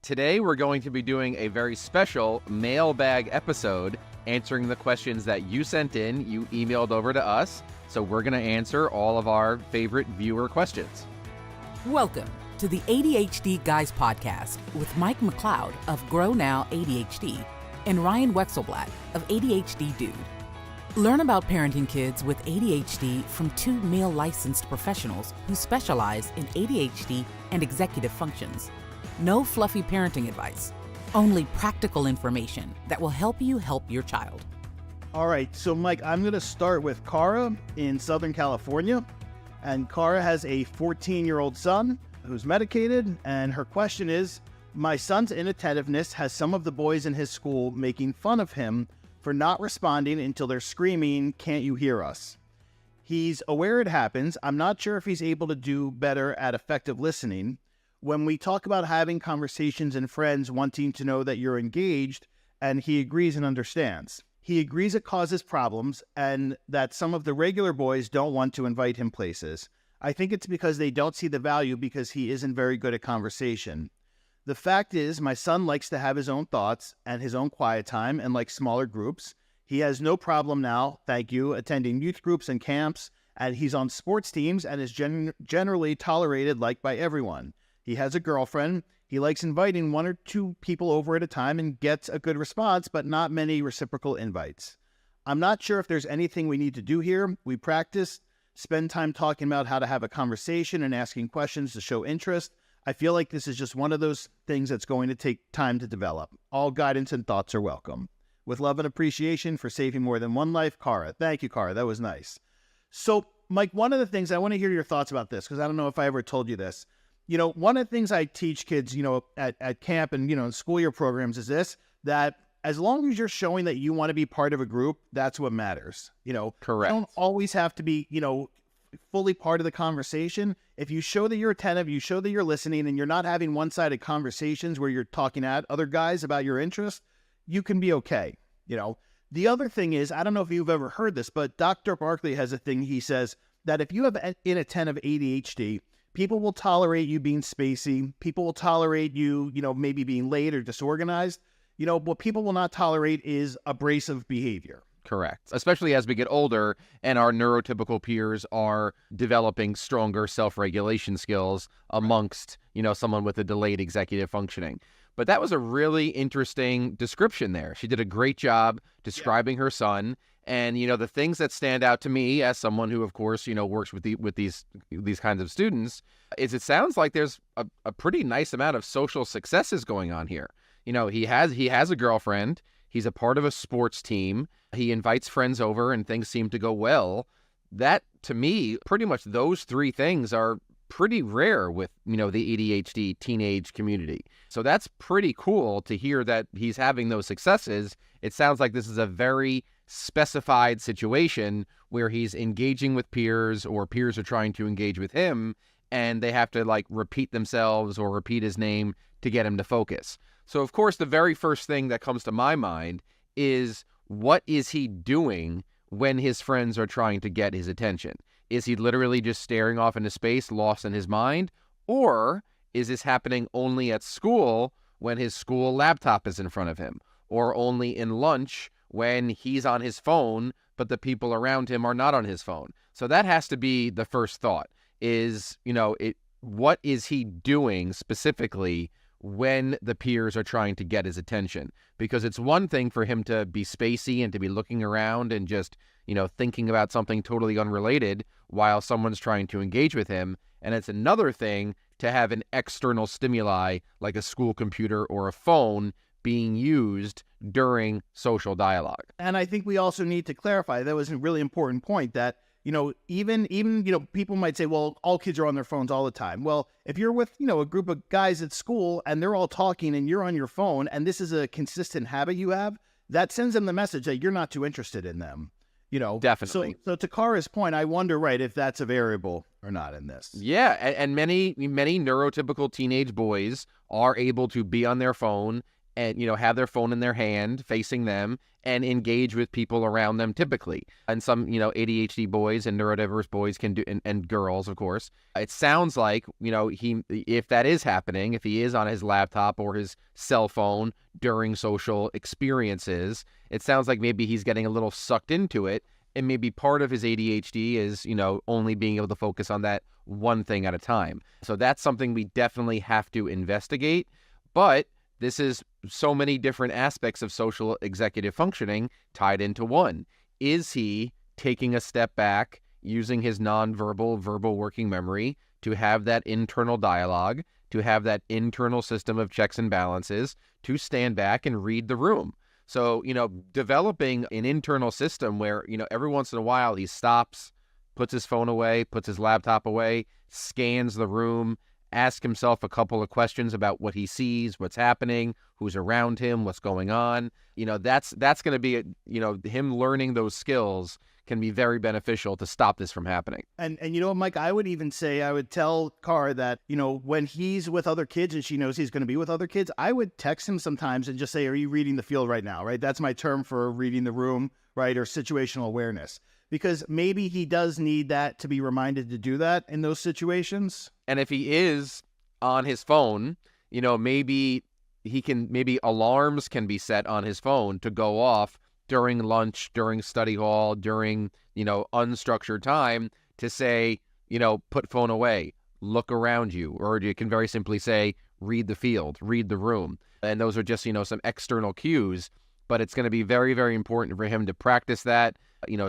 Today we're going to be doing a very special mailbag episode, answering the questions that you sent in, you emailed over to us. So we're going to answer all of our favorite viewer questions. Welcome to the ADHD Guys podcast with Mike McLeod of Grow Now ADHD and Ryan Wexelblatt of ADHD Dude. Learn about parenting kids with ADHD from two male licensed professionals who specialize in ADHD and executive functions. No fluffy parenting advice, only practical information that will help you help your child. All right, so Mike, I'm going to start with Cara in Southern California. And Cara has a 14-year-old son who's medicated, and her question is, my son's inattentiveness has some of the boys in his school making fun of him for not responding until they're screaming, "Can't you hear us?" He's aware it happens. I'm not sure if he's able to do better at effective listening. When we talk about having conversations and friends wanting to know that you're engaged, and he agrees and understands. He agrees it causes problems and that some of the regular boys don't want to invite him places. I think it's because they don't see the value because he isn't very good at conversation. The fact is, my son likes to have his own thoughts and his own quiet time and like smaller groups. He has no problem now, thank you, attending youth groups and camps, and he's on sports teams and is generally tolerated by everyone. He has a girlfriend. He likes inviting one or two people over at a time and gets a good response, but not many reciprocal invites. I'm not sure if there's anything we need to do here. We practice, spend time talking about how to have a conversation and asking questions to show interest. I feel like this is just one of those things that's going to take time to develop. All guidance and thoughts are welcome. With love and appreciation for saving more than one life, Cara. Thank you, Cara. That was nice. So, Mike, one of the things, I want to hear your thoughts about this, because I don't know if I ever told you this. One of the things I teach kids, at camp and, in school year programs is this, that as long as you're showing that you want to be part of a group, that's what matters. Correct. You don't always have to be, fully part of the conversation. If you show that you're attentive, you show that you're listening, and you're not having one-sided conversations where you're talking at other guys about your interests, you can be okay. The other thing is, I don't know if you've ever heard this, but Dr. Barkley has a thing. He says that if you have inattentive ADHD, people will tolerate you being spacey. People will tolerate you, maybe being late or disorganized. What people will not tolerate is abrasive behavior. Correct. Especially as we get older and our neurotypical peers are developing stronger self-regulation skills amongst, someone with a delayed executive functioning. But that was a really interesting description there. She did a great job describing her son. And, the things that stand out to me as someone who, of course, works with these kinds of students is it sounds like there's a pretty nice amount of social successes going on here. He has a girlfriend. He's a part of a sports team. He invites friends over and things seem to go well. That, to me, pretty much those three things are pretty rare with, the ADHD teenage community. So that's pretty cool to hear that he's having those successes. It sounds like this is a very specified situation where he's engaging with peers or peers are trying to engage with him and they have to repeat themselves or repeat his name to get him to focus. So, of course, the very first thing that comes to my mind is what is he doing when his friends are trying to get his attention? Is he literally just staring off into space, lost in his mind? Or is this happening only at school when his school laptop is in front of him? Or only in lunch when he's on his phone, but the people around him are not on his phone? So that has to be the first thought is, what is he doing specifically when the peers are trying to get his attention? Because it's one thing for him to be spacey and to be looking around and just, thinking about something totally unrelated while someone's trying to engage with him. And it's another thing to have an external stimuli like a school computer or a phone being used during social dialogue. And I think we also need to clarify, that was a really important point, that even people might say, well, all kids are on their phones all the time. Well, if you're with, a group of guys at school and they're all talking and you're on your phone and this is a consistent habit you have, that sends them the message that you're not too interested in them. Definitely. So to Cara's point, I wonder, if that's a variable or not in this. Yeah. And many neurotypical teenage boys are able to be on their phone and, have their phone in their hand facing them and engage with people around them typically. And some, ADHD boys and neurodiverse boys can do, and girls, of course. It sounds like, if that is happening, if he is on his laptop or his cell phone during social experiences, it sounds like maybe he's getting a little sucked into it. And maybe part of his ADHD is, only being able to focus on that one thing at a time. So that's something we definitely have to investigate. But this is so many different aspects of social executive functioning tied into one. Is he taking a step back, using his nonverbal, verbal working memory to have that internal dialogue, to have that internal system of checks and balances, to stand back and read the room? So, developing an internal system where, every once in a while he stops, puts his phone away, puts his laptop away, scans the room, asks himself a couple of questions about what he sees, what's happening, who's around him, what's going on. That's going to be, him learning those skills can be very beneficial to stop this from happening. And you know what, Mike, I would even say, I would tell Cara that, when he's with other kids and she knows he's going to be with other kids, I would text him sometimes and just say, are you reading the field right now? Right. That's my term for reading the room, right? Or situational awareness, because maybe he does need that to be reminded to do that in those situations. And if he is on his phone, maybe alarms can be set on his phone to go off during lunch, during study hall, during, unstructured time to say, put phone away, look around you. Or you can very simply say, read the field, read the room. And those are just, some external cues. But it's going to be very, very important for him to practice that,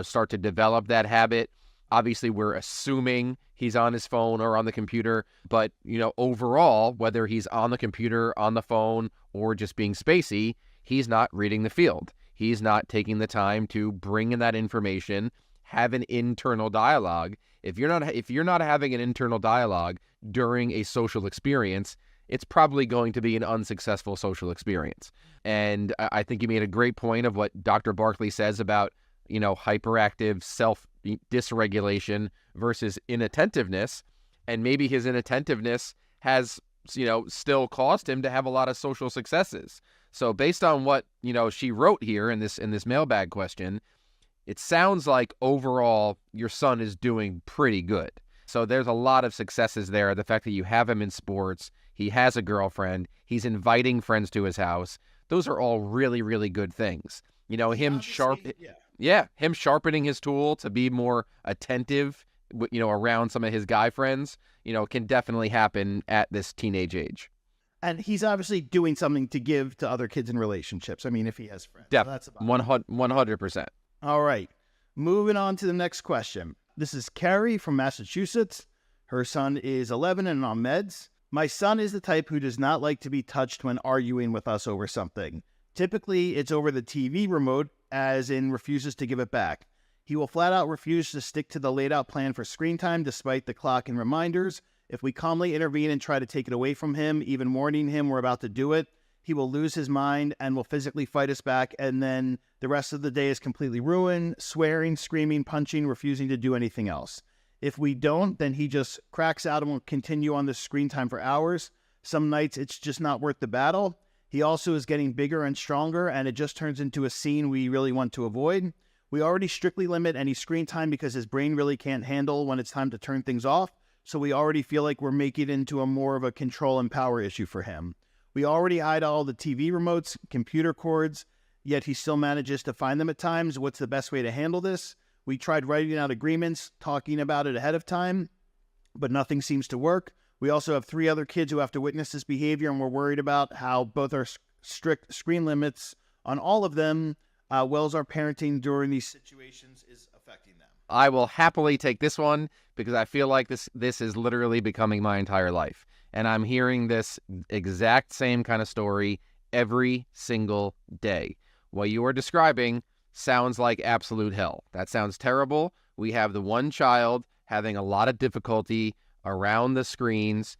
start to develop that habit. Obviously, we're assuming he's on his phone or on the computer. But, overall, whether he's on the computer, on the phone, or just being spacey, he's not reading the field. He's not taking the time to bring in that information, have an internal dialogue. If you're not having an internal dialogue during a social experience, it's probably going to be an unsuccessful social experience. And I think you made a great point of what Dr. Barkley says about, hyperactive self-dysregulation versus inattentiveness. And maybe his inattentiveness has, still caused him to have a lot of social successes. So based on what, she wrote here in this mailbag question, it sounds like overall your son is doing pretty good. So there's a lot of successes there. The fact that you have him in sports, he has a girlfriend, he's inviting friends to his house. Those are all really, really good things. Him sharpening his tool to be more attentive, around some of his guy friends, can definitely happen at this teenage age. And he's obviously doing something to give to other kids in relationships. I mean, if he has friends. Definitely. So that's about 100%. All right. Moving on to the next question. This is Carrie from Massachusetts. Her son is 11 and on meds. My son is the type who does not like to be touched when arguing with us over something. Typically, it's over the TV remote, as in refuses to give it back. He will flat out refuse to stick to the laid out plan for screen time despite the clock and reminders. If we calmly intervene and try to take it away from him, even warning him we're about to do it, he will lose his mind and will physically fight us back, and then the rest of the day is completely ruined, swearing, screaming, punching, refusing to do anything else. If we don't, then he just cracks out and will continue on the screen time for hours. Some nights it's just not worth the battle. He also is getting bigger and stronger, and it just turns into a scene we really want to avoid. We already strictly limit any screen time because his brain really can't handle when it's time to turn things off. So we already feel like we're making it into a more of a control and power issue for him. We already hide all the TV remotes, computer cords, yet he still manages to find them at times. What's the best way to handle this? We tried writing out agreements, talking about it ahead of time, but nothing seems to work. We also have 3 other kids who have to witness this behavior, and we're worried about how both our strict screen limits on all of them, well as our parenting during these situations is affecting them. I will happily take this one because I feel like this is literally becoming my entire life. And I'm hearing this exact same kind of story every single day. What you are describing sounds like absolute hell. That sounds terrible. We have the one child having a lot of difficulty around the screens,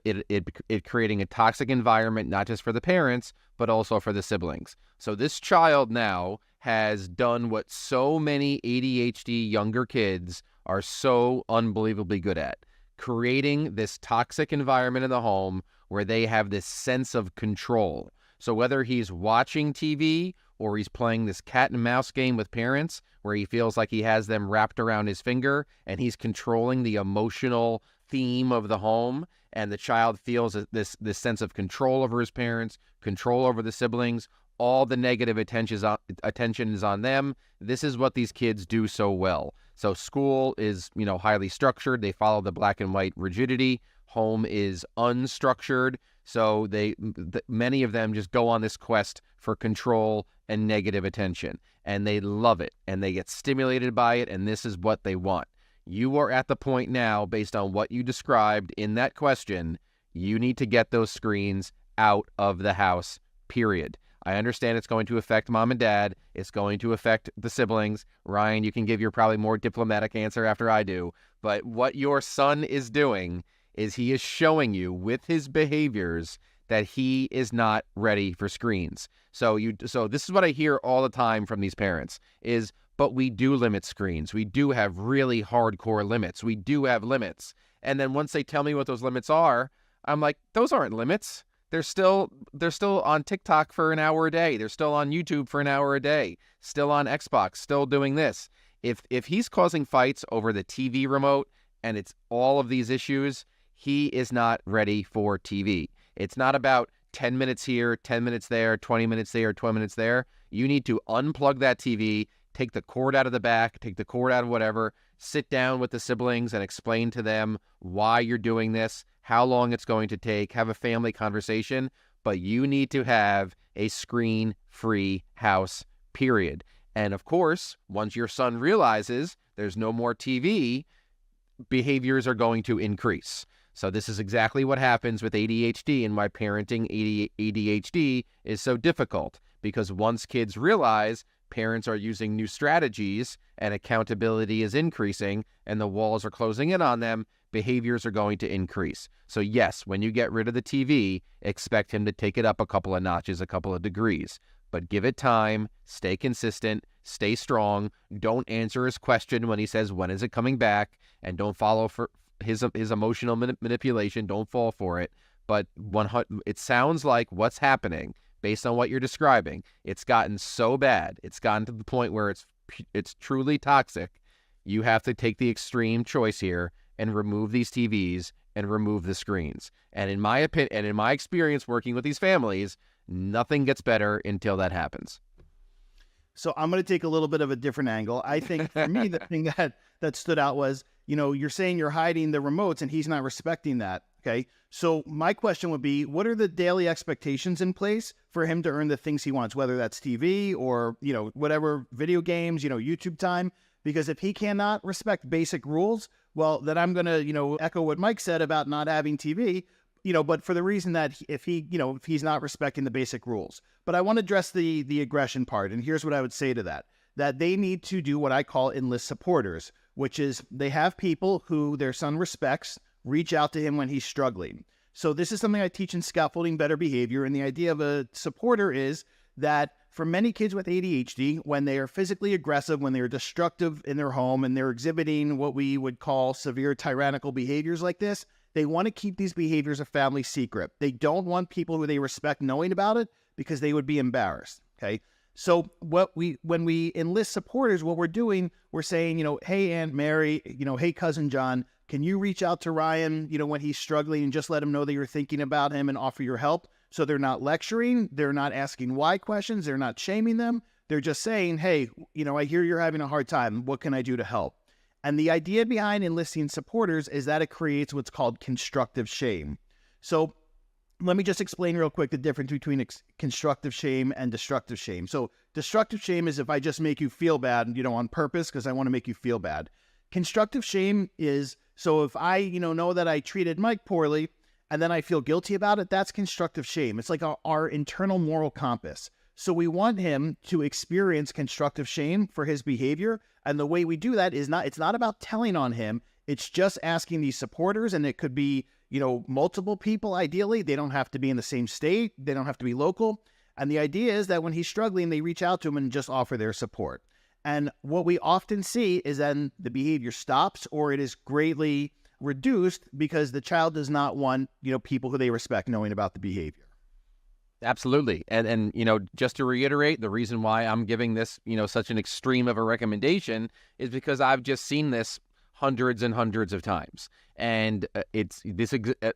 it creating a toxic environment, not just for the parents, but also for the siblings. So this child now has done what so many ADHD younger kids are so unbelievably good at, creating this toxic environment in the home where they have this sense of control. So whether he's watching TV or he's playing this cat and mouse game with parents where he feels like he has them wrapped around his finger and he's controlling the emotional theme of the home, and the child feels this sense of control over his parents, control over the siblings, all the negative attention is on them. This is what these kids do so well. So school is, highly structured. They follow the black and white rigidity. Home is unstructured. So many of them just go on this quest for control and negative attention, and they love it, and they get stimulated by it, and this is what they want. You are at the point now, based on what you described in that question, you need to get those screens out of the house, period. I understand it's going to affect mom and dad. It's going to affect the siblings. Ryan, you can give your probably more diplomatic answer after I do. But what your son is doing is he is showing you with his behaviors that he is not ready for screens. So this is what I hear all the time from these parents is, but we do limit screens. We do have really hardcore limits. We do have limits. And then once they tell me what those limits are, I'm like, those aren't limits. They're still on TikTok for an hour a day. They're still on YouTube for an hour a day. Still on Xbox, still doing this. If he's causing fights over the TV remote and it's all of these issues, he is not ready for TV. It's not about 10 minutes here, 10 minutes there, 20 minutes there, 20 minutes there. You need to unplug that TV, take the cord out of the back, take the cord out of whatever, sit down with the siblings and explain to them why you're doing this, how long it's going to take, have a family conversation, but you need to have a screen-free house, period. And of course, once your son realizes there's no more TV, behaviors are going to increase. So this is exactly what happens with ADHD and why parenting ADHD is so difficult, because once kids realize parents are using new strategies and accountability is increasing and the walls are closing in on them, behaviors are going to increase. So yes, when you get rid of the TV, expect him to take it up a couple of notches, a couple of degrees. But give it time, stay consistent, stay strong. Don't answer his question when he says, when is it coming back? And don't follow for his emotional manipulation. Don't fall for it. But it sounds like what's happening, based on what you're describing, it's gotten so bad. It's gotten to the point where it's truly toxic. You have to take the extreme choice here and remove these TVs and remove the screens. And in my opinion, and in my experience working with these families, nothing gets better until that happens. So I'm going to take a little bit of a different angle. I think for me, the thing that stood out was, you're saying you're hiding the remotes and he's not respecting that. Okay. So my question would be, what are the daily expectations in place for him to earn the things he wants, whether that's TV or, whatever, video games, YouTube time? Because if he cannot respect basic rules, well, then I'm going to, echo what Mike said about not having TV, but for the reason that if he's not respecting the basic rules. But I want to address the aggression part. And here's what I would say to that they need to do what I call enlist supporters, which is they have people who their son respects, reach out to him when he's struggling. So this is something I teach in Scaffolding Better Behavior. And the idea of a supporter is that for many kids with ADHD, when they are physically aggressive, when they're destructive in their home and they're exhibiting what we would call severe tyrannical behaviors like this, they want to keep these behaviors a family secret. They don't want people who they respect knowing about it because they would be embarrassed. Okay. So when we enlist supporters, what we're doing, we're saying, hey, Aunt Mary, hey, Cousin John, can you reach out to Ryan, when he's struggling and just let him know that you're thinking about him and offer your help? So they're not lecturing. They're not asking why questions. They're not shaming them. They're just saying, hey, I hear you're having a hard time. What can I do to help? And the idea behind enlisting supporters is that it creates what's called constructive shame. So let me just explain real quick the difference between constructive shame and destructive shame. So destructive shame is if I just make you feel bad, on purpose because I want to make you feel bad. Constructive shame is, so if I, know that I treated Mike poorly and then I feel guilty about it, that's constructive shame. It's like our internal moral compass. So we want him to experience constructive shame for his behavior. And the way we do that is it's not about telling on him. It's just asking these supporters, and it could be, multiple people. Ideally, they don't have to be in the same state. They don't have to be local. And the idea is that when he's struggling, they reach out to him and just offer their support. And what we often see is then the behavior stops or it is greatly reduced because the child does not want, people who they respect knowing about the behavior. Absolutely. And just to reiterate, the reason why I'm giving this, such an extreme of a recommendation is because I've just seen this hundreds and hundreds of times. And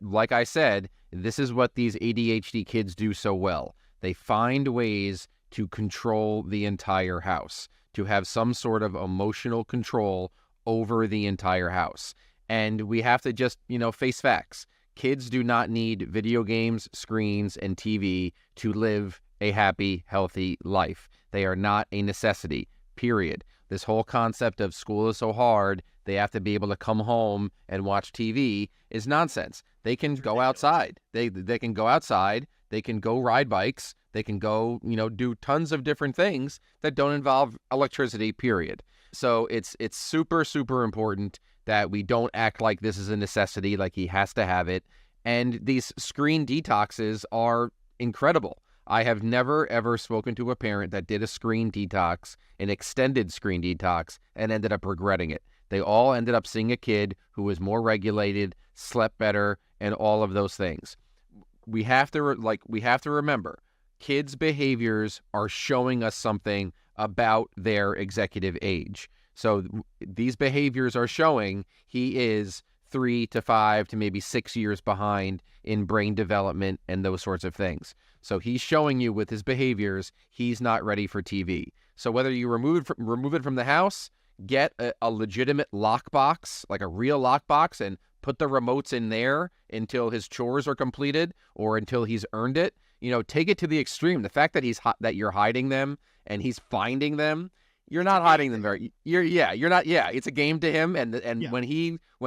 like I said, this is what these ADHD kids do so well. They find ways to control the entire house, to have some sort of emotional control over the entire house. And we have to just, face facts. Kids do not need video games, screens, and TV to live a happy, healthy life. They are not a necessity, period. This whole concept of school is so hard, they have to be able to come home and watch TV is nonsense. They can go outside. They can go outside. They can go ride bikes. They can go, do tons of different things that don't involve electricity, period. So it's super, super important that we don't act like this is a necessity, like he has to have it. And these screen detoxes are incredible. I have never, ever spoken to a parent that did a screen detox, an extended screen detox, and ended up regretting it. They all ended up seeing a kid who was more regulated, slept better, and all of those things. We have to remember, kids' behaviors are showing us something about their executive age. So these behaviors are showing he is 3 to 5 to maybe 6 years behind in brain development and those sorts of things. So he's showing you with his behaviors, he's not ready for TV. So whether you remove it from the house, get a legitimate lockbox, like a real lockbox, and put the remotes in there until his chores are completed or until he's earned it. Take it to the extreme. The fact that you're hiding them and he's finding them. You're not hiding them very. You're not. Yeah, it's a game to him. And yeah. when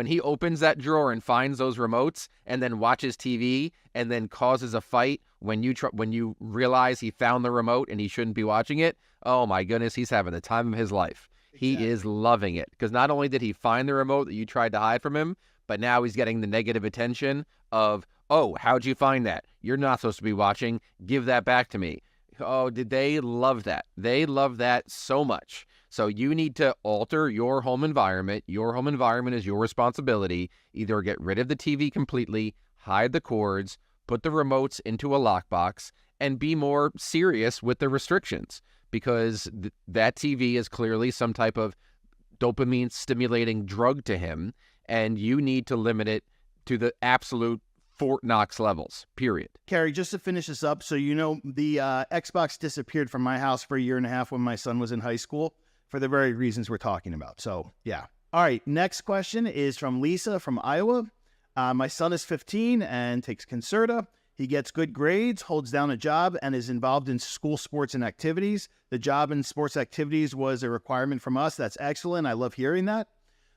he opens that drawer and finds those remotes and then watches TV and then causes a fight when you realize he found the remote and he shouldn't be watching it. Oh my goodness, he's having the time of his life. Exactly. He is loving it because not only did he find the remote that you tried to hide from him, but now he's getting the negative attention of, oh, how'd you find that? You're not supposed to be watching. Give that back to me. Oh, did they love that? They love that so much. So you need to alter your home environment. Your home environment is your responsibility. Either get rid of the TV completely, hide the cords, put the remotes into a lockbox, and be more serious with the restrictions because that TV is clearly some type of dopamine stimulating drug to him, and you need to limit it to the absolute Fort Knox levels, period. Carrie, just to finish this up, so the Xbox disappeared from my house for 1.5 years when my son was in high school for the very reasons we're talking about. So, yeah. All right, next question is from Lisa from Iowa. My son is 15 and takes Concerta. He gets good grades, holds down a job, and is involved in school sports and activities. The job and sports activities was a requirement from us. That's excellent. I love hearing that.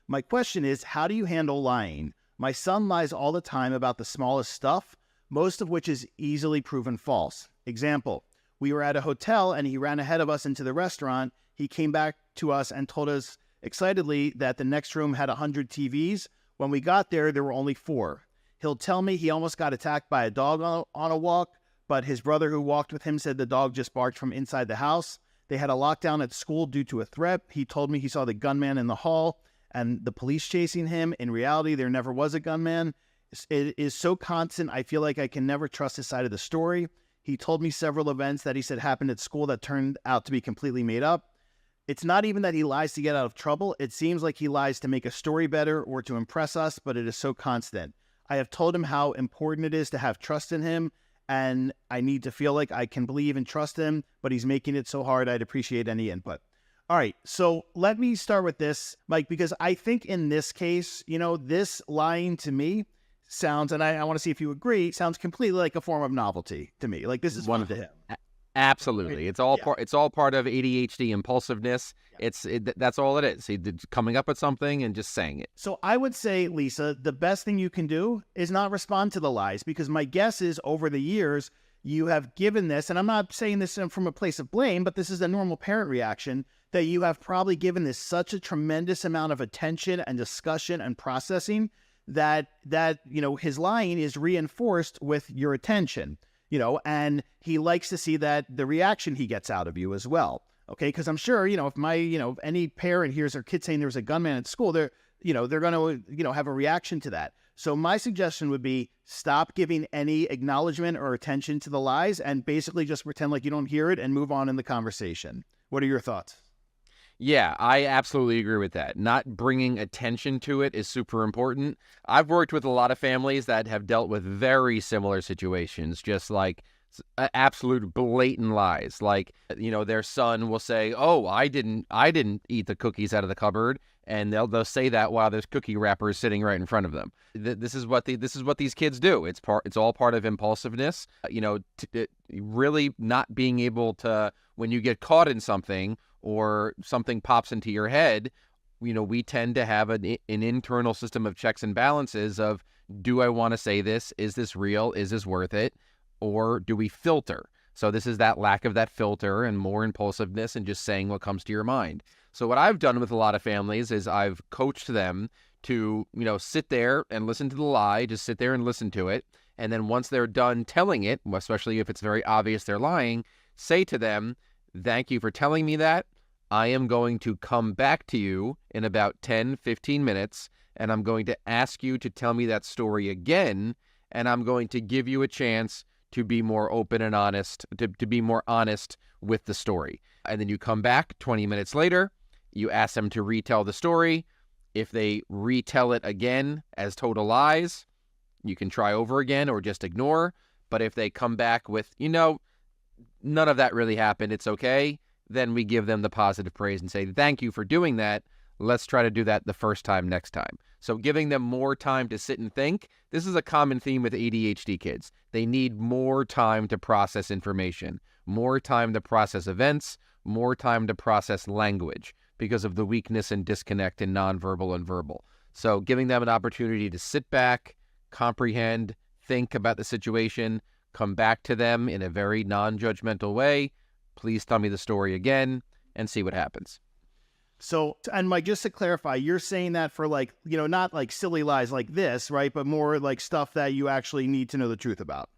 My question is, how do you handle lying? My son lies all the time about the smallest stuff, most of which is easily proven false. Example, we were at a hotel and he ran ahead of us into the restaurant. He came back to us and told us excitedly that the next room had 100 TVs. When we got there, there were only 4. He'll tell me he almost got attacked by a dog on a walk, but his brother who walked with him said the dog just barked from inside the house. They had a lockdown at school due to a threat. He told me he saw the gunman in the hall and the police chasing him. In reality, there never was a gunman. It is so constant, I feel like I can never trust his side of the story. He told me several events that he said happened at school that turned out to be completely made up. It's not even that he lies to get out of trouble. It seems like he lies to make a story better or to impress us, but it is so constant. I have told him how important it is to have trust in him, and I need to feel like I can believe and trust him, but he's making it so hard. I'd appreciate any input. All right, so let me start with this, Mike, because I think in this case, this lying to me sounds, and I want to see if you agree, sounds completely like a form of novelty to me. Like this is fun to him. Absolutely. It's all part of ADHD impulsiveness. Yeah. That's all it is. Coming up with something and just saying it. So I would say, Lisa, the best thing you can do is not respond to the lies, because my guess is over the years, you have given this, and I'm not saying this from a place of blame, but this is a normal parent reaction, that you have probably given this such a tremendous amount of attention and discussion and processing that his lying is reinforced with your attention, and he likes to see that the reaction he gets out of you as well. Okay. Cause I'm sure, if any parent hears their kid saying there's a gunman at school, they're going to, have a reaction to that. So my suggestion would be stop giving any acknowledgement or attention to the lies and basically just pretend like you don't hear it and move on in the conversation. What are your thoughts? Yeah, I absolutely agree with that. Not bringing attention to it is super important. I've worked with a lot of families that have dealt with very similar situations, just like absolute blatant lies. Like, their son will say, "Oh, I didn't eat the cookies out of the cupboard," and they'll say that while there's cookie wrappers sitting right in front of them. This is what these kids do. It's all part of impulsiveness. Really not being able to, when you get caught in something or something pops into your head, we tend to have an internal system of checks and balances of, do I want to say this? Is this real? Is this worth it? Or do we filter? So this is that lack of that filter and more impulsiveness and just saying what comes to your mind. So what I've done with a lot of families is I've coached them to, sit there and listen to the lie, just sit there and listen to it. And then once they're done telling it, especially if it's very obvious they're lying, say to them, "Thank you for telling me that. I am going to come back to you in about 10, 15 minutes, and I'm going to ask you to tell me that story again, and I'm going to give you a chance to be more open and honest, to be more honest with the story." And then you come back 20 minutes later, you ask them to retell the story. If they retell it again as total lies, you can try over again or just ignore. But if they come back with, none of that really happened, it's okay, then we give them the positive praise and say, "Thank you for doing that. Let's try to do that the first time next time." So giving them more time to sit and think. This is a common theme with ADHD kids. They need more time to process information, more time to process events, more time to process language because of the weakness and disconnect in nonverbal and verbal. So giving them an opportunity to sit back, comprehend, think about the situation, come back to them in a very non-judgmental way. "Please tell me the story again," and see what happens. So, and Mike, just to clarify, you're saying that for not like silly lies like this, right? But more like stuff that you actually need to know the truth about.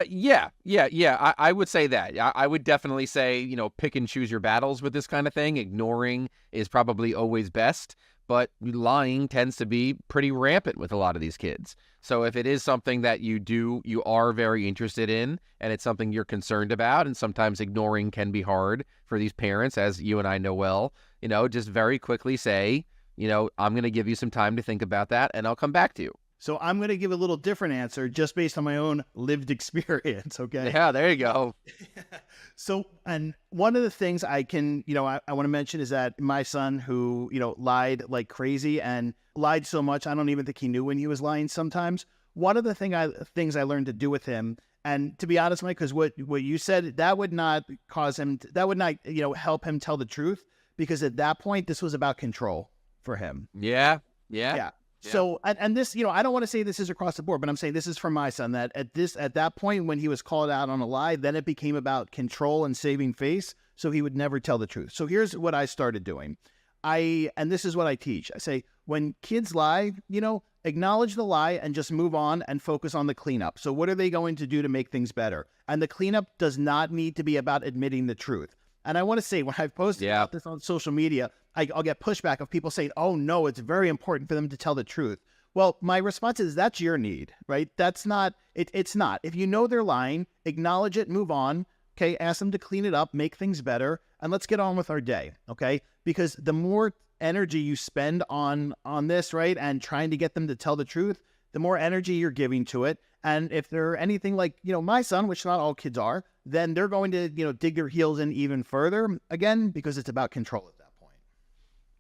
Yeah. I would say that. I would definitely say, pick and choose your battles with this kind of thing. Ignoring is probably always best, but lying tends to be pretty rampant with a lot of these kids. So if it is something that you are very interested in, and it's something you're concerned about, and sometimes ignoring can be hard for these parents, as you and I know well, just very quickly say, "I'm going to give you some time to think about that, and I'll come back to you." So I'm going to give a little different answer just based on my own lived experience. Okay. Yeah, there you go. So, and one of the things I can, I want to mention is that my son who, lied like crazy and lied so much, I don't even think he knew when he was lying sometimes. One of the things I learned to do with him, and to be honest, Mike, because what you said, that would not cause him, that would not, help him tell the truth, because at that point, this was about control for him. Yeah. So, and this, I don't want to say this is across the board, but I'm saying this is for my son, that at that point when he was called out on a lie, then it became about control and saving face. So he would never tell the truth. So here's what I started doing. And this is what I teach. I say, when kids lie, acknowledge the lie and just move on and focus on the cleanup. So what are they going to do to make things better? And the cleanup does not need to be about admitting the truth. And I want to say, when I've posted about this on social media, I'll get pushback of people saying, "Oh no, it's very important for them to tell the truth." Well, my response is, that's your need, right? That's not, it's not. If you know they're lying, acknowledge it, move on. Okay. Ask them to clean it up, make things better, and let's get on with our day. Okay. Because the more energy you spend on this, right, and trying to get them to tell the truth, the more energy you're giving to it. And if they're anything like, my son, which not all kids are, then they're going to, dig their heels in even further, again, because it's about control at that point.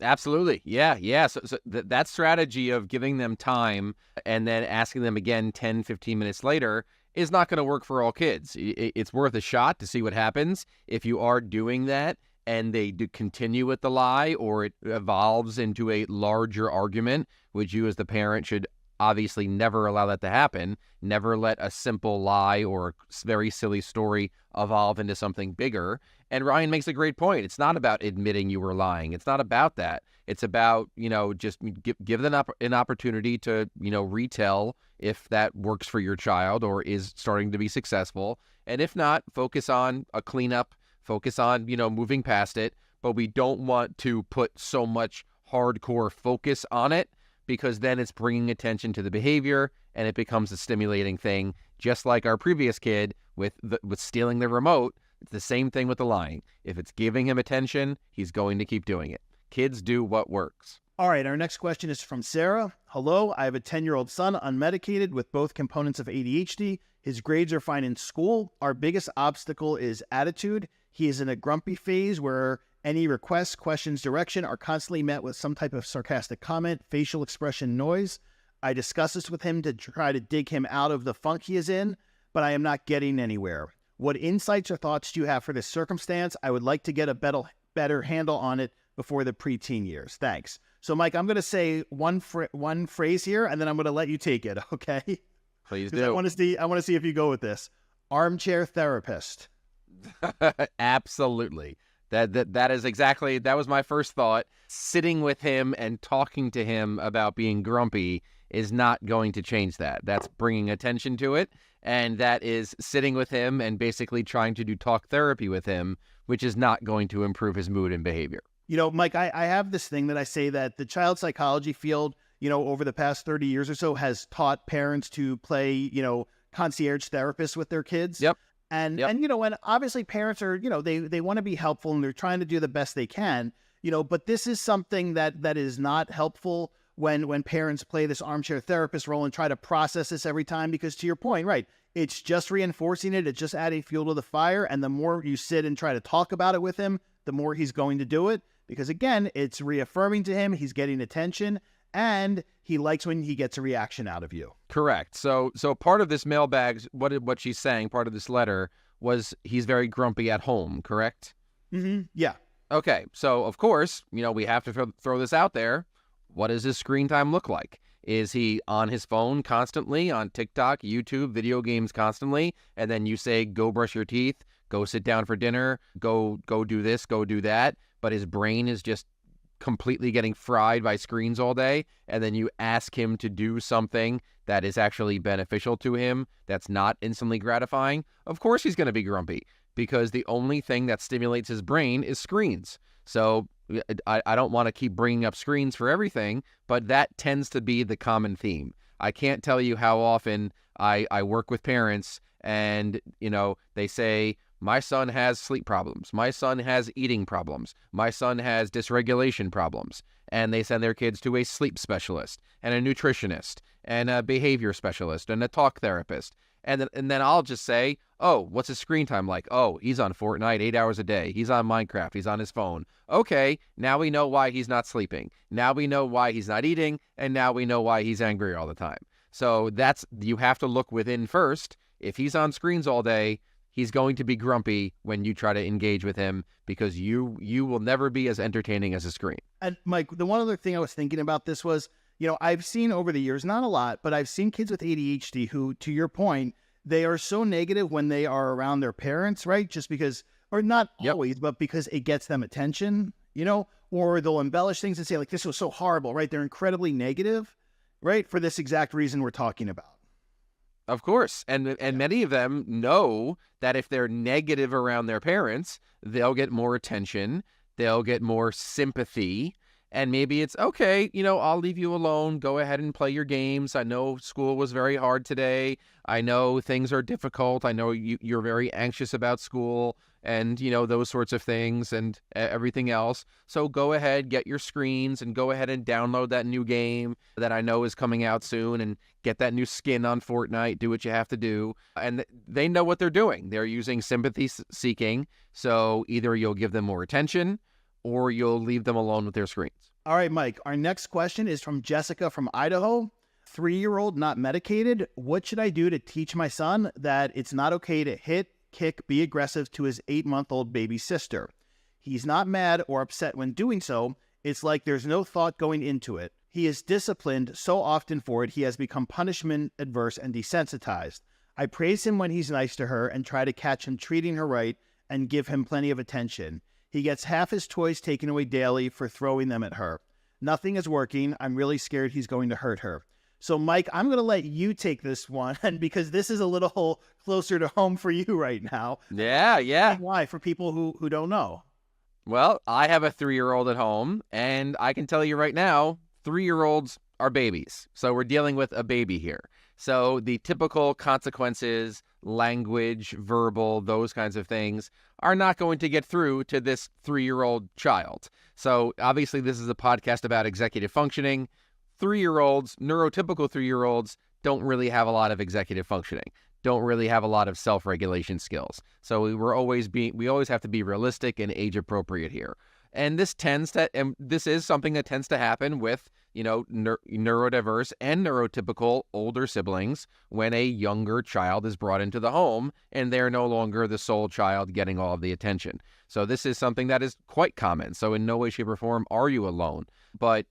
Absolutely. Yeah. So that strategy of giving them time and then asking them again 10, 15 minutes later is not going to work for all kids. It's worth a shot to see what happens. If you are doing that and they do continue with the lie, or it evolves into a larger argument, which you as the parent should obviously never allow that to happen. Never let a simple lie or a very silly story evolve into something bigger. And Ryan makes a great point. It's not about admitting you were lying. It's not about that. It's about, just give them an opportunity to, retell if that works for your child or is starting to be successful. And if not, focus on a cleanup, focus on, moving past it. But we don't want to put so much hardcore focus on it because then it's bringing attention to the behavior and it becomes a stimulating thing, just like our previous kid with stealing the remote. It's the same thing with the lying. If it's giving him attention, he's going to keep doing it. Kids do what works. All right, our next question is from Sarah. Hello, I have a 10-year-old son unmedicated with both components of ADHD. His grades are fine in school. Our biggest obstacle is attitude. He is in a grumpy phase where any requests, questions, direction are constantly met with some type of sarcastic comment, facial expression, noise. I discuss this with him to try to dig him out of the funk he is in, but I am not getting anywhere. What insights or thoughts do you have for this circumstance? I would like to get a better handle on it before the preteen years. Thanks. So, Mike, I'm going to say one phrase here, and then I'm going to let you take it, okay? Please do. I want to see if you go with this. Armchair therapist. Absolutely. That is exactly, that was my first thought. Sitting with him and talking to him about being grumpy is not going to change that. That's bringing attention to it. And that is sitting with him and basically trying to do talk therapy with him, which is not going to improve his mood and behavior. You know, Mike, I have this thing that I say that the child psychology field, you know, over the past 30 years or so has taught parents to play, you know, concierge therapists with their kids. Yep. And you know, and obviously parents are, you know, they want to be helpful and they're trying to do the best they can, you know, but this is something that is not helpful when parents play this armchair therapist role and try to process this every time, because to your point, right, it's just reinforcing it. It's just adding fuel to the fire. And the more you sit and try to talk about it with him, the more he's going to do it, because again, it's reaffirming to him, he's getting attention, and he likes when he gets a reaction out of you. Correct. So part of this mailbag, what she's saying, part of this letter was he's very grumpy at home, correct? Mm-hmm. Yeah. Okay. So of course, you know, we have to throw this out there. What does his screen time look like? Is he on his phone constantly, on TikTok, YouTube, video games constantly? And then you say, go brush your teeth, go sit down for dinner, go do this, go do that. But his brain is just completely getting fried by screens all day, and then you ask him to do something that is actually beneficial to him, that's not instantly gratifying, of course he's going to be grumpy, because the only thing that stimulates his brain is screens. So I don't want to keep bringing up screens for everything, but that tends to be the common theme. I can't tell you how often I work with parents and, you know, they say, my son has sleep problems. My son has eating problems. My son has dysregulation problems. And they send their kids to a sleep specialist and a nutritionist and a behavior specialist and a talk therapist. And then I'll just say, oh, what's his screen time like? Oh, he's on Fortnite 8 hours a day. He's on Minecraft. He's on his phone. Okay, now we know why he's not sleeping. Now we know why he's not eating. And now we know why he's angry all the time. So you have to look within first. If he's on screens all day, he's going to be grumpy when you try to engage with him, because you will never be as entertaining as a screen. And Mike, the one other thing I was thinking about this was, you know, I've seen over the years, not a lot, but I've seen kids with ADHD who, to your point, they are so negative when they are around their parents, right? Just because, or not always, but because it gets them attention, you know, or they'll embellish things and say like, this was so horrible, right? They're incredibly negative, right? For this exact reason we're talking about. Of course. And many of them know that if they're negative around their parents, they'll get more attention, they'll get more sympathy, and maybe it's, okay, you know, I'll leave you alone, go ahead and play your games. I know school was very hard today. I know things are difficult. I know you're very anxious about school and, you know, those sorts of things and everything else. So go ahead, get your screens and go ahead and download that new game that I know is coming out soon and get that new skin on Fortnite, do what you have to do. And they know what they're doing. They're using sympathy seeking. So either you'll give them more attention or you'll leave them alone with their screens. All right, Mike, our next question is from Jessica from Idaho. 3-year-old not medicated. What should I do to teach my son that it's not okay to hit, kick, be aggressive to his 8-month-old baby sister? He's not mad or upset when doing so. It's like there's no thought going into it. He is disciplined so often for it, he has become punishment adverse and desensitized. I praise him when he's nice to her and try to catch him treating her right and give him plenty of attention. He gets half his toys taken away daily for throwing them at her. Nothing is working. I'm really scared he's going to hurt her. So, Mike, I'm going to let you take this one because this is a little closer to home for you right now. Yeah. Why? For people who don't know. Well, I have a 3-year-old at home, and I can tell you right now, 3-year-olds are babies. So we're dealing with a baby here. So the typical consequences, language, verbal, those kinds of things are not going to get through to this 3-year-old child. So obviously this is a podcast about executive functioning. 3-year-olds, neurotypical 3-year-olds, don't really have a lot of executive functioning, don't really have a lot of self-regulation skills. So we always have to be realistic and age appropriate here. And this is something that tends to happen with, neurodiverse and neurotypical older siblings when a younger child is brought into the home and they're no longer the sole child getting all of the attention. So this is something that is quite common. So in no way, shape, or form are you alone. But,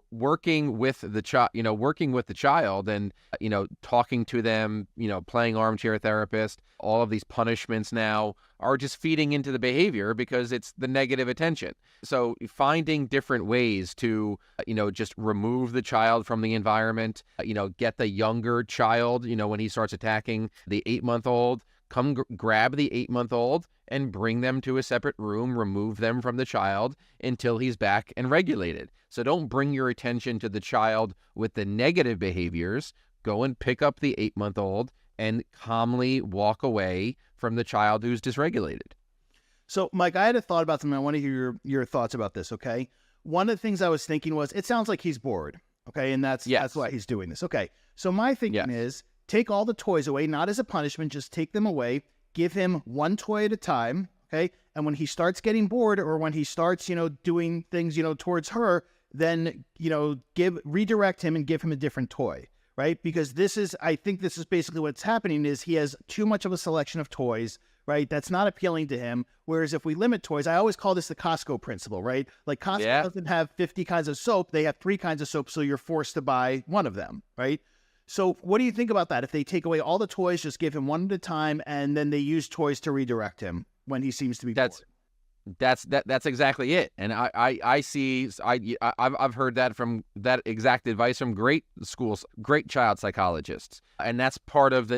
working with the child and, talking to them, playing armchair therapist, all of these punishments now are just feeding into the behavior because it's the negative attention. So finding different ways to, just remove the child from the environment, get the younger child, when he starts attacking the 8-month-old, come grab the 8-month-old and bring them to a separate room, remove them from the child until he's back and regulated. So don't bring your attention to the child with the negative behaviors. Go and pick up the 8-month-old and calmly walk away from the child who's dysregulated. So, Mike, I had a thought about something. I want to hear your thoughts about this, okay? One of the things I was thinking was, it sounds like he's bored, okay? And that's why he's doing this. Okay, so my thinking is, take all the toys away, not as a punishment, just take them away. Give him one toy at a time, okay? And when he starts getting bored or when he starts, doing things, towards her, then, redirect him and give him a different toy, right? Because I think this is basically what's happening is he has too much of a selection of toys, right? That's not appealing to him. Whereas if we limit toys, I always call this the Costco principle, right? Like Costco doesn't have 50 kinds of soap. They have 3 kinds of soap. So you're forced to buy one of them, right? So what do you think about that? If they take away all the toys, just give him one at a time, and then they use toys to redirect him when he seems to be bored. That's exactly it. And I've heard that exact advice from great child psychologists. And that's part of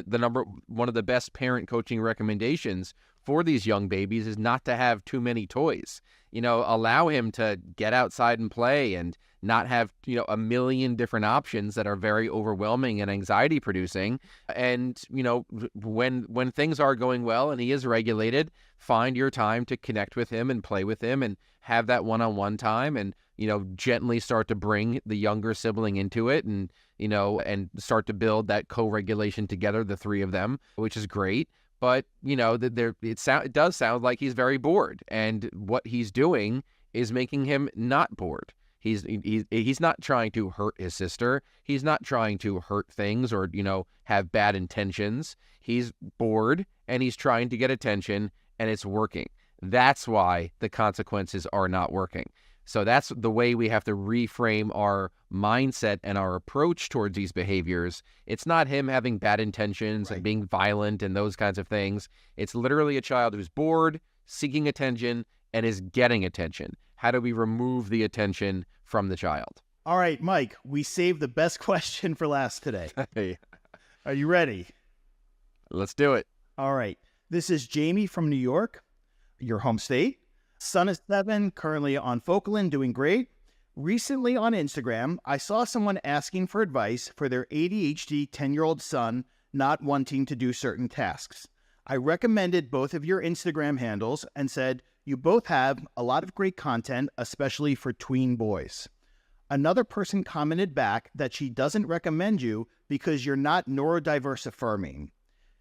one of the best parent coaching recommendations for these young babies is not to have too many toys. Allow him to get outside and play and not have, a million different options that are very overwhelming and anxiety producing. And, when things are going well and he is regulated, find your time to connect with him and play with him and have that one-on-one time and, gently start to bring the younger sibling into it and, and start to build that co-regulation together, the 3 of them, which is great. But, it does sound like he's very bored, and what he's doing is making him not bored. He's not trying to hurt his sister. He's not trying to hurt things or, have bad intentions. He's bored and he's trying to get attention, and it's working. That's why the consequences are not working. So that's the way we have to reframe our mindset and our approach towards these behaviors. It's not him having bad intentions and being violent and those kinds of things. It's literally a child who's bored, seeking attention, and is getting attention. How do we remove the attention from the child? All right, Mike, we saved the best question for last today. Are you ready? Let's do it. All right. This is Jamie from New York, your home state. Son is 7, currently on Focalin, doing great. Recently on Instagram, I saw someone asking for advice for their ADHD 10-year-old son not wanting to do certain tasks. I recommended both of your Instagram handles and said, you both have a lot of great content, especially for tween boys. Another person commented back that she doesn't recommend you because you're not neurodiverse-affirming.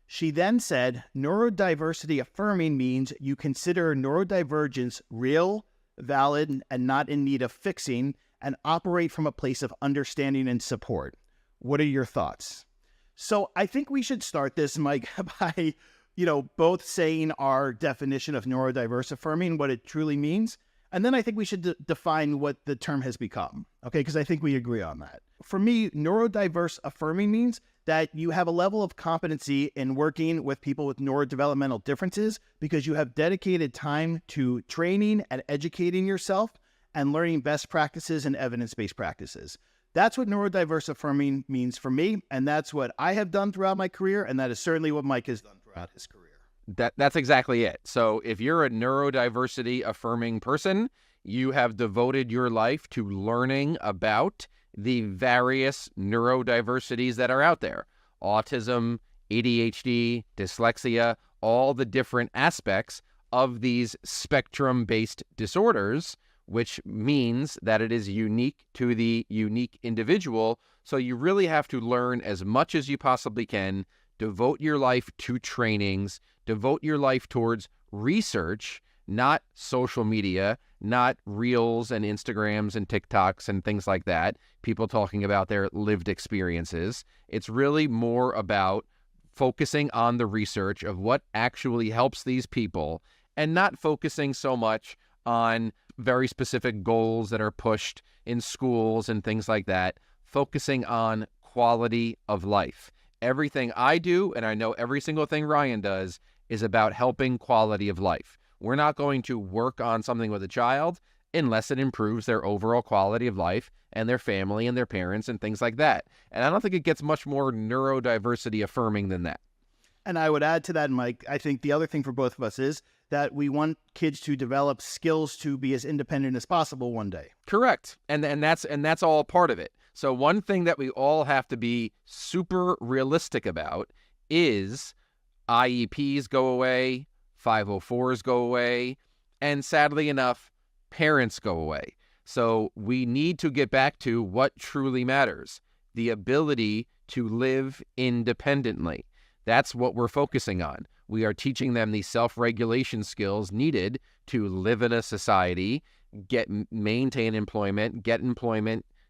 She then said, neurodiversity-affirming means you consider neurodivergence real, valid, and not in need of fixing, and operate from a place of understanding and support. What are your thoughts? So I think we should start this, Mike, by, both saying our definition of neurodiverse-affirming, what it truly means. And then I think we should define what the term has become, okay? Because I think we agree on that. For me, neurodiverse-affirming means that you have a level of competency in working with people with neurodevelopmental differences because you have dedicated time to training and educating yourself and learning best practices and evidence-based practices. That's what neurodiverse-affirming means for me, and that's what I have done throughout my career, and that is certainly what Mike has done throughout his career. That's exactly it. So if you're a neurodiversity-affirming person, you have devoted your life to learning about the various neurodiversities that are out there. Autism, ADHD, dyslexia, all the different aspects of these spectrum-based disorders, which means that it is unique to the unique individual. So you really have to learn as much as you possibly can, devote your life to trainings, devote your life towards research, not social media, not Reels and Instagrams and TikToks and things like that, people talking about their lived experiences. It's really more about focusing on the research of what actually helps these people and not focusing so much on very specific goals that are pushed in schools and things like that, focusing on quality of life. Everything I do, and I know every single thing Ryan does, is about helping quality of life. We're not going to work on something with a child unless it improves their overall quality of life and their family and their parents and things like that. And I don't think it gets much more neurodiversity affirming than that. And I would add to that, Mike, I think the other thing for both of us is that we want kids to develop skills to be as independent as possible one day. Correct. And that's all part of it. So one thing that we all have to be super realistic about is IEPs go away, 504s go away, and sadly enough, parents go away. So we need to get back to what truly matters, the ability to live independently. That's what we're focusing on. We are teaching them the self-regulation skills needed to live in a society, maintain employment,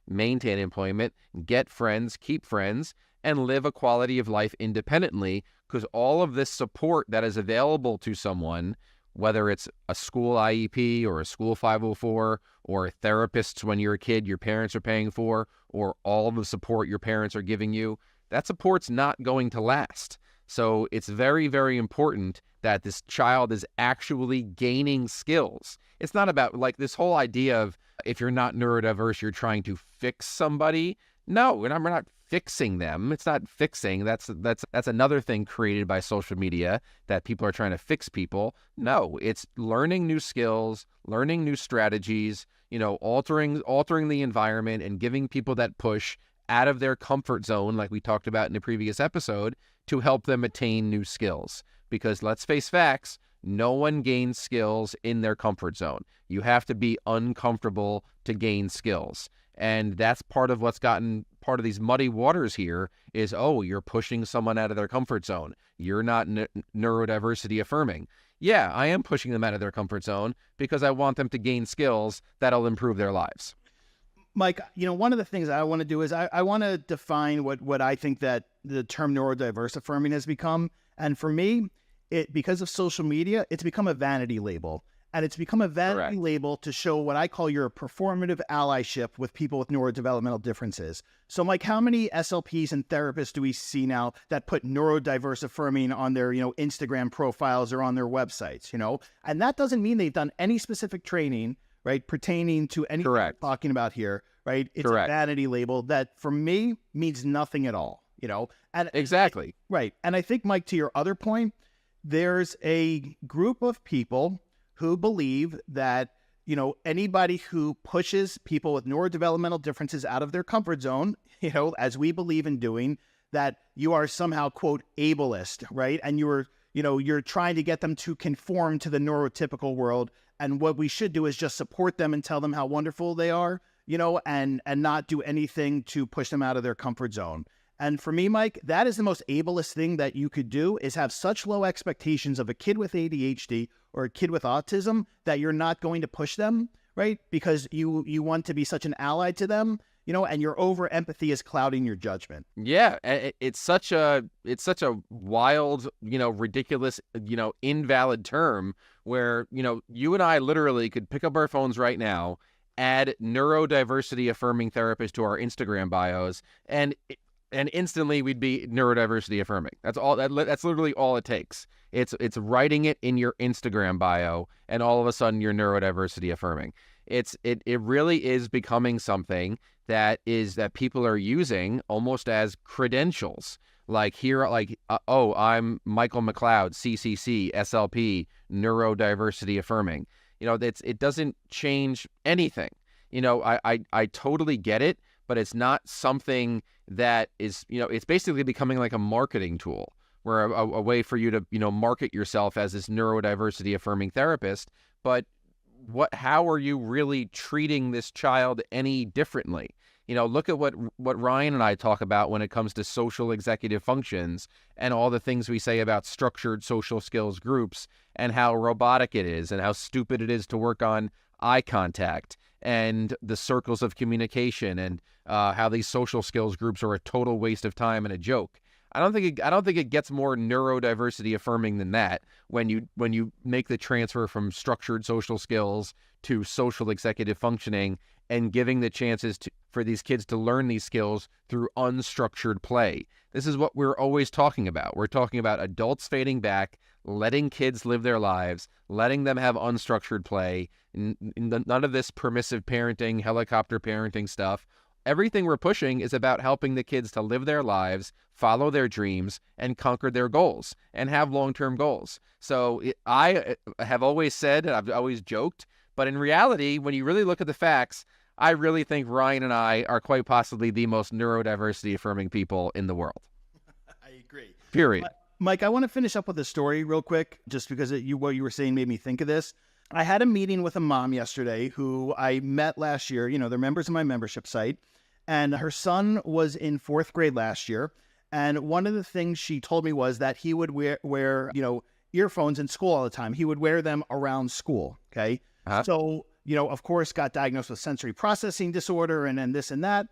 maintain employment, get friends, keep friends, and live a quality of life independently, because all of this support that is available to someone, whether it's a school IEP or a school 504 or therapists when you're a kid your parents are paying for, or all of the support your parents are giving you, that support's not going to last. So it's very, very important that this child is actually gaining skills. It's not about like this whole idea of if you're not neurodiverse, you're trying to fix somebody. No, we're not fixing them. It's not fixing. That's another thing created by social media, that people are trying to fix people. No, it's learning new skills, learning new strategies, altering the environment and giving people that push out of their comfort zone, like we talked about in the previous episode, to help them attain new skills. Because let's face facts, no one gains skills in their comfort zone. You have to be uncomfortable to gain skills. And that's part of what's gotten part of these muddy waters here is, oh, you're pushing someone out of their comfort zone. You're not neurodiversity affirming. Yeah, I am pushing them out of their comfort zone because I want them to gain skills that'll improve their lives. Mike, one of the things I want to do is I want to define what I think that the term neurodiverse affirming has become. And for me, because of social media, it's become a vanity label. And it's become a vanity label to show what I call your performative allyship with people with neurodevelopmental differences. So, Mike, how many SLPs and therapists do we see now that put neurodiverse affirming on their, Instagram profiles or on their websites, And that doesn't mean they've done any specific training, right, pertaining to anything we're talking about here, right? It's a vanity label that, for me, means nothing at all, And exactly. Right. And I think, Mike, to your other point, there's a group of people who believe that, anybody who pushes people with neurodevelopmental differences out of their comfort zone, as we believe in doing, that you are somehow, quote, ableist, right? And you're trying to get them to conform to the neurotypical world. And what we should do is just support them and tell them how wonderful they are, and not do anything to push them out of their comfort zone. And for me, Mike, that is the most ableist thing that you could do, is have such low expectations of a kid with ADHD or a kid with autism that you're not going to push them, right? Because you want to be such an ally to them, and your over empathy is clouding your judgment. Yeah, it's such a wild, ridiculous, invalid term where, you and I literally could pick up our phones right now, add neurodiversity affirming therapist to our Instagram bios, and instantly we'd be neurodiversity affirming. That's all. That's literally all it takes. It's writing it in your Instagram bio, and all of a sudden you're neurodiversity affirming. It really is becoming something that people are using almost as credentials. Like here, I'm Michael McLeod, CCC, SLP, neurodiversity affirming. It doesn't change anything. I totally get it. but it's not something that is, it's basically becoming like a marketing tool, where a way for you to, market yourself as this neurodiversity affirming therapist. But how are you really treating this child any differently? Look at what Ryan and I talk about when it comes to social executive functions and all the things we say about structured social skills groups and how robotic it is and how stupid it is to work on eye contact and the circles of communication and how these social skills groups are a total waste of time and a joke. I don't think it gets more neurodiversity affirming than that when you make the transfer from structured social skills to social executive functioning and giving the chances for these kids to learn these skills through unstructured play. This is what we're always talking about. We're talking about adults fading back, letting kids live their lives, letting them have unstructured play, none of this permissive parenting, helicopter parenting stuff. Everything we're pushing is about helping the kids to live their lives, follow their dreams, and conquer their goals, and have long-term goals. So I have always said, and I've always joked, but in reality, when you really look at the facts, I really think Ryan and I are quite possibly the most neurodiversity affirming people in the world. I agree. Period. Mike, I want to finish up with a story real quick, just because what you were saying made me think of this. I had a meeting with a mom yesterday who I met last year. They're members of my membership site, and her son was in 4th grade last year. And one of the things she told me was that he would wear earphones in school all the time. He would wear them around school. Okay. Uh-huh. So, of course, got diagnosed with sensory processing disorder and this and that.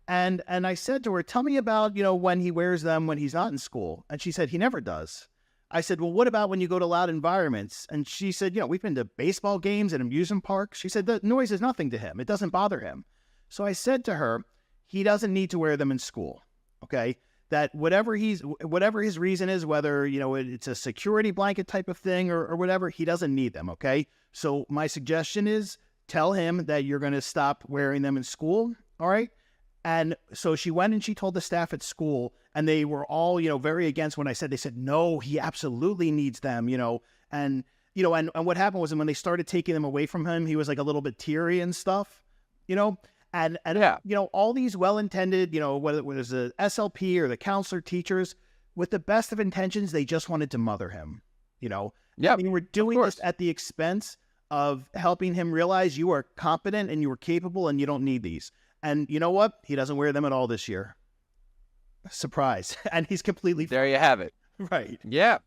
And I said to her, tell me about, when he wears them when he's not in school. And she said, he never does. I said, well, what about when you go to loud environments? And she said, we've been to baseball games and amusement parks. She said, the noise is nothing to him. It doesn't bother him. So I said to her, he doesn't need to wear them in school. Okay. That whatever his reason is, whether, it's a security blanket type of thing or whatever, he doesn't need them. Okay. So my suggestion is tell him that you're going to stop wearing them in school. All right. And so she went and she told the staff at school, and they were all, very against when I said, they said, no, he absolutely needs them, and what happened was when they started taking them away from him, he was like a little bit teary and stuff, and Yeah. All these well-intended, whether it was the SLP or the counselor teachers, with the best of intentions, they just wanted to mother him, Yeah. I mean, we're doing this at the expense of helping him realize you are competent and you are capable and you don't need these. And you know what? He doesn't wear them at all this year. Surprise. And he's completely There you have it. right. Yeah.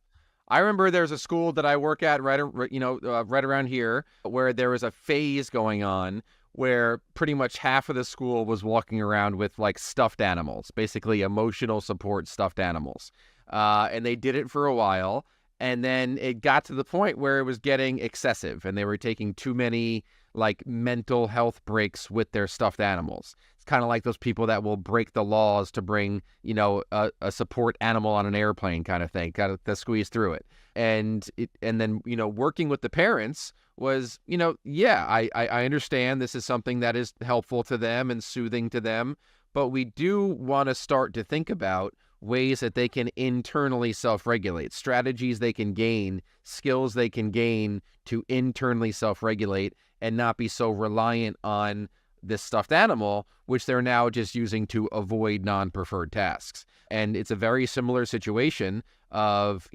I remember there's a school that I work at right around here where there was a phase going on where pretty much half of the school was walking around with like stuffed animals, basically emotional support stuffed animals. And they did it for a while. And then it got to the point where it was getting excessive and they were taking too many like mental health breaks with their stuffed animals. It's kind of like those people that will break the laws to bring, a support animal on an airplane kind of thing, got to squeeze through it. And then, working with the parents was, I understand this is something that is helpful to them and soothing to them, but we do want to start to think about ways that they can internally self-regulate, strategies they can gain, skills they can gain to internally self-regulate and not be so reliant on this stuffed animal, which they're now just using to avoid non-preferred tasks. And it's a very similar situation of,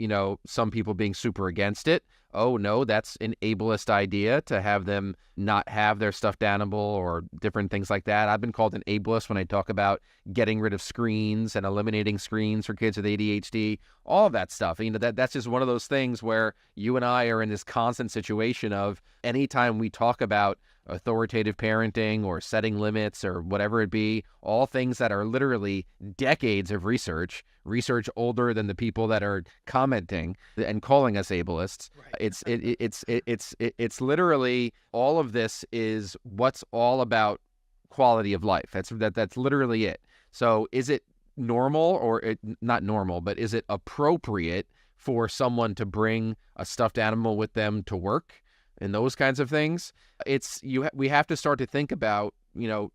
some people being super against it. Oh, no, that's an ableist idea to have them not have their stuffed animal or different things like that. I've been called an ableist when I talk about getting rid of screens and eliminating screens for kids with ADHD, all of that stuff. That's just one of those things where you and I are in this constant situation of anytime we talk about authoritative parenting or setting limits or whatever it be, all things that are literally decades of research older than the people that are commenting and calling us ableists. Right. It's literally all of this is what's all about quality of life. That's literally it. So is it normal not normal, but is it appropriate for someone to bring a stuffed animal with them to work and those kinds of things? We have to start to think about,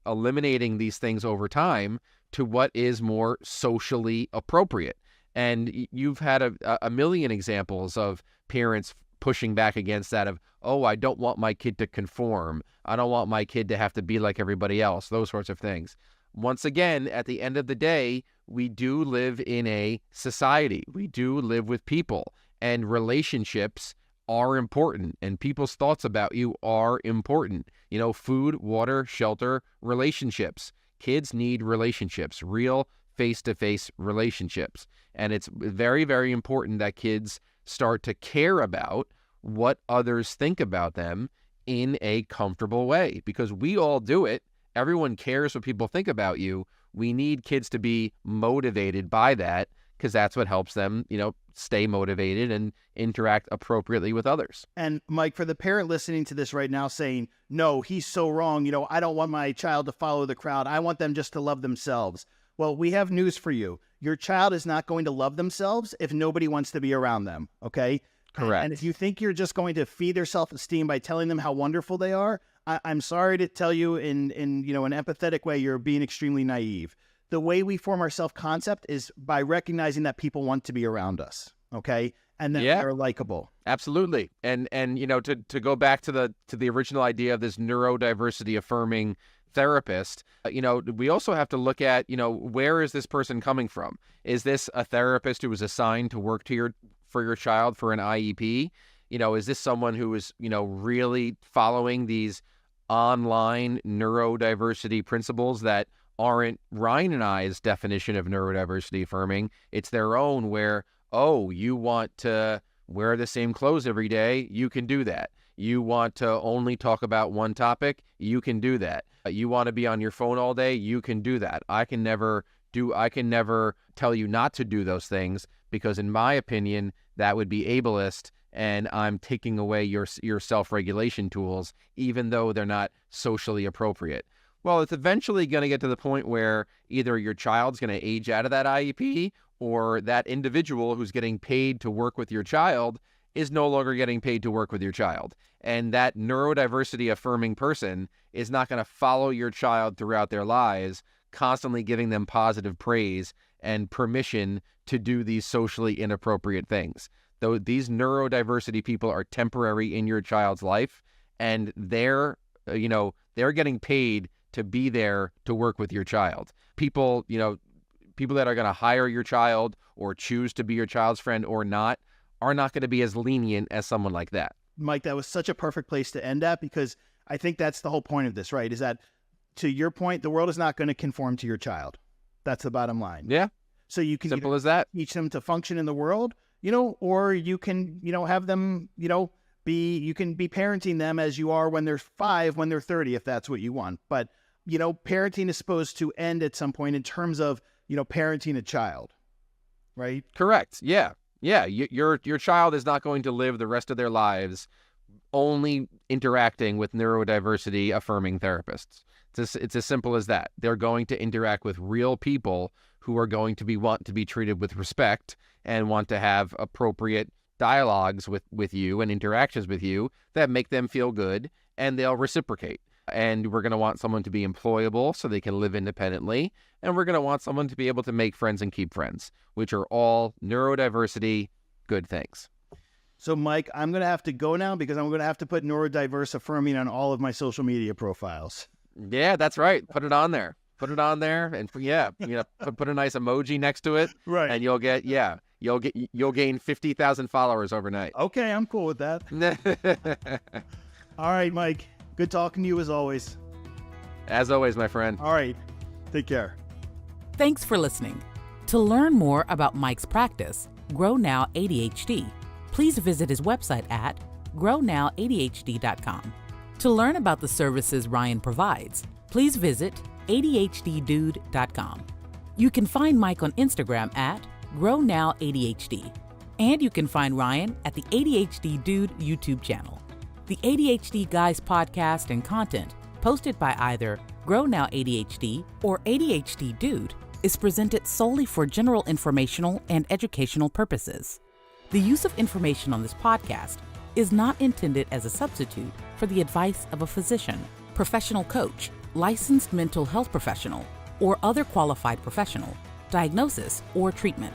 eliminating these things over time to what is more socially appropriate. And you've had a million examples of parents pushing back against that of, oh, I don't want my kid to conform. I don't want my kid to have to be like everybody else, those sorts of things. once again, at the end of the day, we do live in a society. We do live with people, and relationships are important, and people's thoughts about you are important. Food, water, shelter, relationships. Kids need relationships, real face-to-face relationships. And it's very, very important that kids start to care about what others think about them in a comfortable way, because we all do it. Everyone cares what people think about you. We need kids to be motivated by that, because that's what helps them, stay motivated and interact appropriately with others. And Mike, for the parent listening to this right now saying, no, he's so wrong. I don't want my child to follow the crowd. I want them just to love themselves. Well, we have news for you. Your child is not going to love themselves if nobody wants to be around them. Okay. Correct. And if you think you're just going to feed their self-esteem by telling them how wonderful they are, I'm sorry to tell you in an empathetic way, you're being extremely naive. The way we form our self-concept is by recognizing that people want to be around us, okay? And that they're likable. Absolutely. And to go back to the original idea of this neurodiversity-affirming therapist, we also have to look at, where is this person coming from? Is this a therapist who was assigned to work for your child for an IEP? Is this someone who is, really following these online neurodiversity principles that aren't Ryan and I's definition of neurodiversity affirming? It's their own, where, you want to wear the same clothes every day, you can do that. You want to only talk about one topic, you can do that. You want to be on your phone all day, you can do that. I can never tell you not to do those things, because in my opinion, that would be ableist, and I'm taking away your self-regulation tools, even though they're not socially appropriate. Well, it's eventually going to get to the point where either your child's going to age out of that IEP, or that individual who's getting paid to work with your child is no longer getting paid to work with your child. And that neurodiversity affirming person is not going to follow your child throughout their lives, constantly giving them positive praise and permission to do these socially inappropriate things. Though these neurodiversity people are temporary in your child's life, and they're getting paid to be there to work with your child. People that are going to hire your child or choose to be your child's friend or not are not going to be as lenient as someone like that. Mike, that was such a perfect place to end at, because I think that's the whole point of this, right? Is that, to your point, the world is not going to conform to your child. That's the bottom line. Yeah. So you can simple as that. Teach them to function in the world, or you can, have them, you can be parenting them as you are when they're 5, when they're 30, if that's what you want. But, parenting is supposed to end at some point in terms of, parenting a child, right? Correct. Yeah. Yeah. Your child is not going to live the rest of their lives only interacting with neurodiversity affirming therapists. It's as simple as that. They're going to interact with real people who are going to want to be treated with respect and want to have appropriate dialogues with you and interactions with you that make them feel good, and they'll reciprocate. And we're going to want someone to be employable so they can live independently. And we're going to want someone to be able to make friends and keep friends, which are all neurodiversity good things. So, Mike, I'm going to have to go now, because I'm going to have to put neurodiverse affirming on all of my social media profiles. Yeah, that's right. Put it on there. Put it on there. And put a nice emoji next to it. Right. And you'll gain 50,000 followers overnight. Okay, I'm cool with that. All right, Mike. Good talking to you as always. As always, my friend. All right. Take care. Thanks for listening. To learn more about Mike's practice, Grow Now ADHD, please visit his website at grownowadhd.com. To learn about the services Ryan provides, please visit ADHDdude.com. You can find Mike on Instagram at GrowNowADHD, and you can find Ryan at the ADHD Dude YouTube channel. The ADHD Guys podcast and content posted by either Grow Now ADHD or ADHD Dude is presented solely for general informational and educational purposes. The use of information on this podcast is not intended as a substitute for the advice of a physician, professional coach, licensed mental health professional, or other qualified professional, diagnosis, or treatment.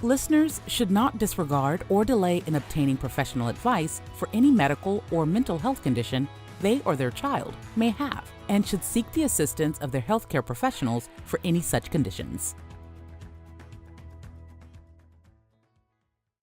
Listeners should not disregard or delay in obtaining professional advice for any medical or mental health condition they or their child may have, and should seek the assistance of their healthcare professionals for any such conditions.